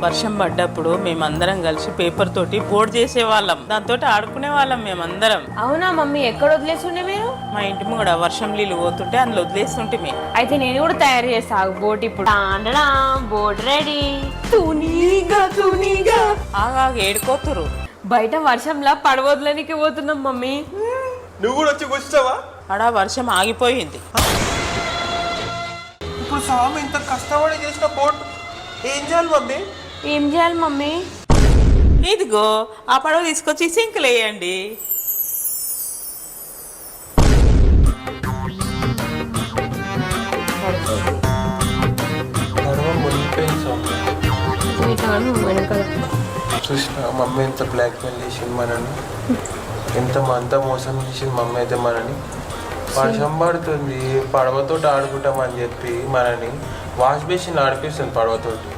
వర్షం పడ్డప్పుడు మేమందరం కలిసి పేపర్ తోటి బోర్డు చేసేవాళ్ళం, దాంతో ఆడుకునే వాళ్ళం మేమందరం. అవునా మమ్మీ, ఎక్కడ వదిలేస్తుండే మీరు? మా ఇంటి ముంగడ వర్షం నీళ్ళు పోతుంటే అందులో వదిలేస్తుంటే మేము. అయితే నేను కూడా తయారు చేస్తా బోట్. ఇప్పుడు బోట్ రెడీ. ఆగా ఏడుకోతురు. బయట వర్షంలా పడవదలనికి పోతున్నాం మమ్మీ. నువ్వు కూడా వచ్చి కూర్చున్నావా? ఆడ వర్షం ఆగిపోయింది. ఇప్పుడు స్వామి ఇంత కష్టపడి చేసిన బోట్ ఏం చేయాలి మమ్మీ? ఏం చేయాలి మమ్మీ? ఇదిగో ఆ పడవ తీసుకొచ్చి సింకులు వేయండి. చూసిన మమ్మీ ఎంత బ్లాక్మెయిల్ చేసింది మనని, ఎంత మోసం చేసింది మమ్మీ అయితే మనని. వర్షం పడుతుంది, పడవతోటి ఆడుకుంటామని చెప్పి మనని వాష్ బేసిన్ ఆడిపిస్తుంది పడవతోటి.